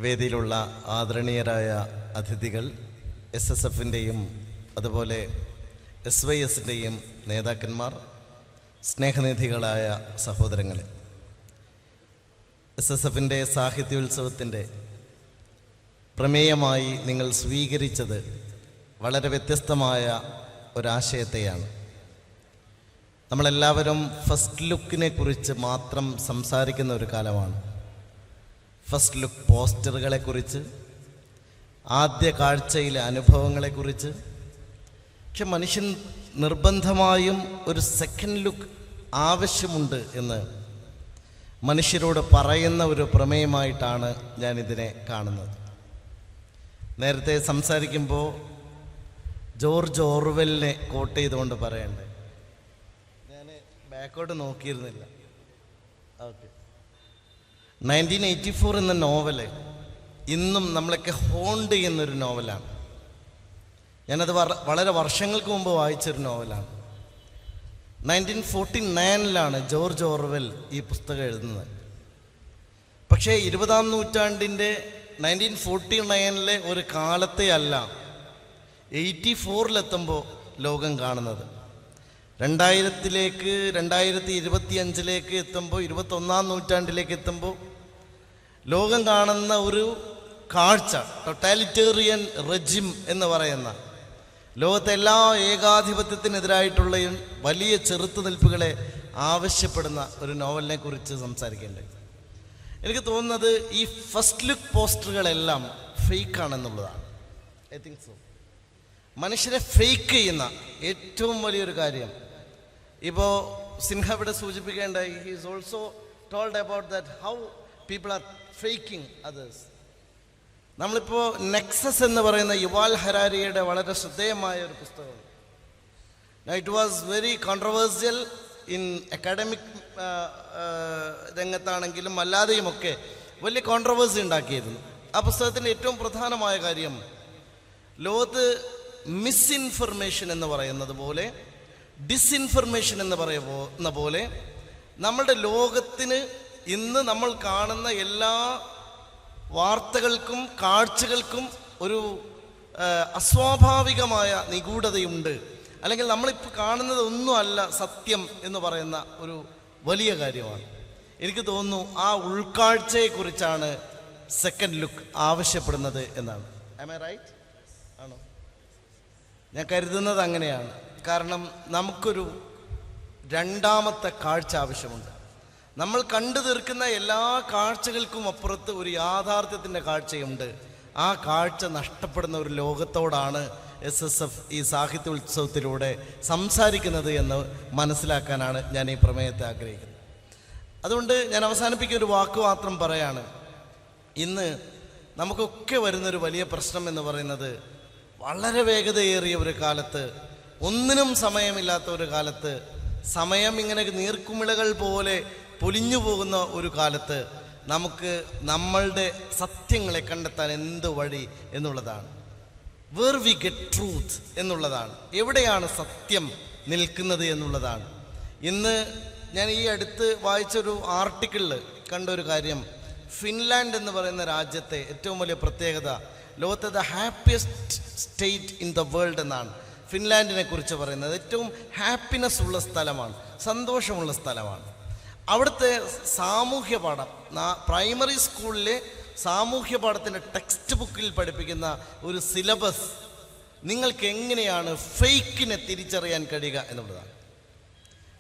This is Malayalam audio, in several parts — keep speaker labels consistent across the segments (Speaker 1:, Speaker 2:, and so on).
Speaker 1: വേദിയിലുള്ള ആദരണീയരായ അതിഥികൾ, SSFൻ്റെയും അതുപോലെ SYSൻ്റെയും നേതാക്കന്മാർ, സ്നേഹനിധികളായ സഹോദരങ്ങളെ, SSFൻ്റെ സാഹിത്യോത്സവത്തിൻ്റെ പ്രമേയമായി നിങ്ങൾ സ്വീകരിച്ചത് വളരെ വ്യത്യസ്തമായ ഒരാശയത്തെയാണ്. നമ്മളെല്ലാവരും ഫസ്റ്റ് ലുക്കിനെ കുറിച്ച് മാത്രം സംസാരിക്കുന്ന ഒരു കാലമാണ്. ഫസ്റ്റ് ലുക്ക് പോസ്റ്ററുകളെക്കുറിച്ച്, ആദ്യ കാഴ്ചയിലെ അനുഭവങ്ങളെക്കുറിച്ച്. പക്ഷെ മനുഷ്യൻ നിർബന്ധമായും ഒരു സെക്കൻഡ് ലുക്ക് ആവശ്യമുണ്ട് എന്ന് മനുഷ്യരോട് പറയുന്ന ഒരു പ്രമേയമായിട്ടാണ് ഞാനിതിനെ കാണുന്നത്. നേരത്തെ സംസാരിക്കുമ്പോൾ ജോർജ് ഓർവെലിനെ കോട്ട് ചെയ്തുകൊണ്ട് പറയണ്ടേ, ഞാൻ ബാക്കോട്ട് നോക്കിയിരുന്നില്ല. ഓക്കെ, 1984 എന്ന നോവല് ഇന്നും നമ്മളൊക്കെ ഹോണ്ട് ചെയ്യുന്നൊരു നോവലാണ്. ഞാനത് വളരെ വർഷങ്ങൾക്ക് മുമ്പ് വായിച്ചൊരു നോവലാണ്. 1949 ജോർജ് ഓർവെൽ ഈ പുസ്തകം എഴുതുന്നത്. പക്ഷേ 20-ാം നൂറ്റാണ്ടിൻ്റെ 1949 ഒരു കാലത്തെ അല്ല 84 ലോകം കാണുന്നത്. 2025 എത്തുമ്പോൾ, 21-ാം നൂറ്റാണ്ടിലേക്ക് എത്തുമ്പോൾ ലോകം കാണുന്ന ഒരു കാഴ്ച, ടോട്ടാലിറ്റേറിയൻ റെജിം എന്ന് പറയുന്ന, ലോകത്തെ എല്ലാ ഏകാധിപത്യത്തിനെതിരായിട്ടുള്ള വലിയ ചെറുത്തുനിൽപ്പുകളെ ആവശ്യപ്പെടുന്ന ഒരു നോവലിനെ കുറിച്ച് സംസാരിക്കേണ്ടത്. എനിക്ക് തോന്നുന്നത് ഈ ഫസ്റ്റ് ലുക്ക് പോസ്റ്ററുകളെല്ലാം ഫേക്കാണെന്നുള്ളതാണ്. I think so. മനുഷ്യരെ ഫേക്ക് ചെയ്യുന്ന ഏറ്റവും വലിയൊരു കാര്യം, ഇപ്പോൾ സിൻഹ ഇവിടെ സൂചിപ്പിക്കേണ്ട, he is also told about that how people are faking others. നമ്മളിപ്പോൾ നെക്സസ് എന്ന് പറയുന്ന യുവാൽ ഹരാരിയുടെ വളരെ ശ്രദ്ധേയമായ ഒരു പുസ്തകമാണ്. It was very controversial in academic രംഗത്താണെങ്കിലും അല്ലാതെയുമൊക്കെ വലിയ കോൺട്രവേഴ്സി ഉണ്ടാക്കിയിരുന്നു. ആ പുസ്തകത്തിൻ്റെ ഏറ്റവും പ്രധാനമായ കാര്യം, ലോകത്ത് മിസ്ഇൻഫർമേഷൻ എന്ന് പറയുന്നത് പോലെ, ഡിസ്ഇൻഫർമേഷൻ എന്ന് പറയുന്ന പോലെ, നമ്മളുടെ ലോകത്തിന് ഇന്ന് നമ്മൾ കാണുന്ന എല്ലാ വാർത്തകൾക്കും കാഴ്ചകൾക്കും ഒരു അസ്വാഭാവികമായ നിഗൂഢതയുണ്ട്. അല്ലെങ്കിൽ നമ്മളിപ്പോൾ കാണുന്നത് ഒന്നുമല്ല സത്യം എന്ന് പറയുന്ന ഒരു വലിയ കാര്യമാണ്. എനിക്ക് തോന്നുന്നു ആ ഉൾക്കാഴ്ചയെക്കുറിച്ചാണ് സെക്കൻഡ് ലുക്ക് ആവശ്യപ്പെടുന്നത് എന്നാണ്. Am I right? ആണോ? ഞാൻ കരുതുന്നത് അങ്ങനെയാണ്. കാരണം നമുക്കൊരു രണ്ടാമത്തെ കാഴ്ച ആവശ്യമുണ്ട്. നമ്മൾ കണ്ടു തീർക്കുന്ന എല്ലാ കാഴ്ചകൾക്കും അപ്പുറത്ത് ഒരു യാഥാർത്ഥ്യത്തിൻ്റെ കാഴ്ചയുണ്ട്. ആ കാഴ്ച നഷ്ടപ്പെടുന്ന ഒരു ലോകത്തോടാണ് SSF ഈ സാഹിത്യോത്സവത്തിലൂടെ സംസാരിക്കുന്നത് എന്ന് മനസ്സിലാക്കാനാണ് ഞാൻ ഈ പ്രമേയത്തെ ആഗ്രഹിക്കുന്നത്. അതുകൊണ്ട് ഞാൻ അവസാനിപ്പിക്കുന്ന ഒരു വാക്ക് മാത്രം പറയാണ്. ഇന്ന് നമുക്കൊക്കെ വരുന്നൊരു വലിയ പ്രശ്നം എന്ന് പറയുന്നത്, വളരെ വേഗതയേറിയ ഒരു കാലത്ത്, ഒന്നിനും സമയമില്ലാത്ത ഒരു കാലത്ത്, സമയം ഇങ്ങനെ നീർക്കുമിളകൾ പോലെ പൊലിഞ്ഞു പോകുന്ന ഒരു കാലത്ത് നമുക്ക് നമ്മളുടെ സത്യങ്ങളെ കണ്ടെത്താൻ എന്ത് വഴി എന്നുള്ളതാണ്. വേർ വി ഗെറ്റ് ട്രൂത്ത് എന്നുള്ളതാണ്. എവിടെയാണ് സത്യം നിൽക്കുന്നത് എന്നുള്ളതാണ്. ഇന്ന് ഞാൻ ഈ അടുത്ത് വായിച്ചൊരു ആർട്ടിക്കിളിൽ കണ്ടൊരു കാര്യം, ഫിൻലാൻഡ് എന്ന് പറയുന്ന രാജ്യത്തെ ഏറ്റവും വലിയ പ്രത്യേകത, ലോകത്തെ the happiest state in the world എന്നാണ് ഫിൻലാൻഡിനെ കുറിച്ച് പറയുന്നത്. ഏറ്റവും ഹാപ്പിനെസ് ഉള്ള സ്ഥലമാണ്, സന്തോഷമുള്ള സ്ഥലമാണ്. അവിടുത്തെ സാമൂഹ്യ പാഠം, പ്രൈമറി സ്കൂളിലെ സാമൂഹ്യ പാഠത്തിൻ്റെ ടെക്സ്റ്റ് ബുക്കിൽ പഠിപ്പിക്കുന്ന ഒരു സിലബസ്, നിങ്ങൾക്ക് എങ്ങനെയാണ് ഫേക്കിനെ തിരിച്ചറിയാൻ കഴിയുക എന്നുള്ളതാണ്.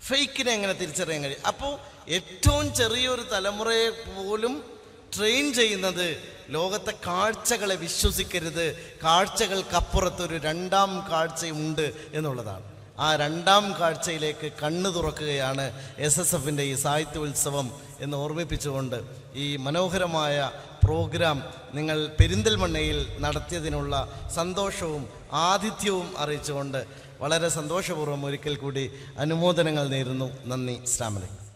Speaker 1: ഫേക്കിനെ എങ്ങനെ തിരിച്ചറിയാൻ കഴിയും? അപ്പോൾ ഏറ്റവും ചെറിയൊരു തലമുറയെ പോലും ട്രെയിൻ ചെയ്യുന്നത് ലോകത്തെ കാഴ്ചകളെ വിശ്വസിക്കരുത്, കാഴ്ചകൾക്കപ്പുറത്തൊരു രണ്ടാം കാഴ്ചയുണ്ട് എന്നുള്ളതാണ്. ആ രണ്ടാം കാഴ്ചയിലേക്ക് കണ്ണു തുറക്കുകയാണ് SSFൻ്റെ ഈ സാഹിത്യോത്സവം എന്ന് ഓർമ്മിപ്പിച്ചുകൊണ്ട് ഈ മനോഹരമായ പ്രോഗ്രാം നിങ്ങൾ പെരിന്തൽമണ്ണയിൽ നടത്തിയതിനുള്ള സന്തോഷവും ആതിഥ്യവും അറിയിച്ചുകൊണ്ട് വളരെ സന്തോഷപൂർവ്വം ഒരിക്കൽ കൂടി അനുമോദനങ്ങൾ നേരുന്നു. നന്ദി. അസ്സലാമു അലൈക്കും.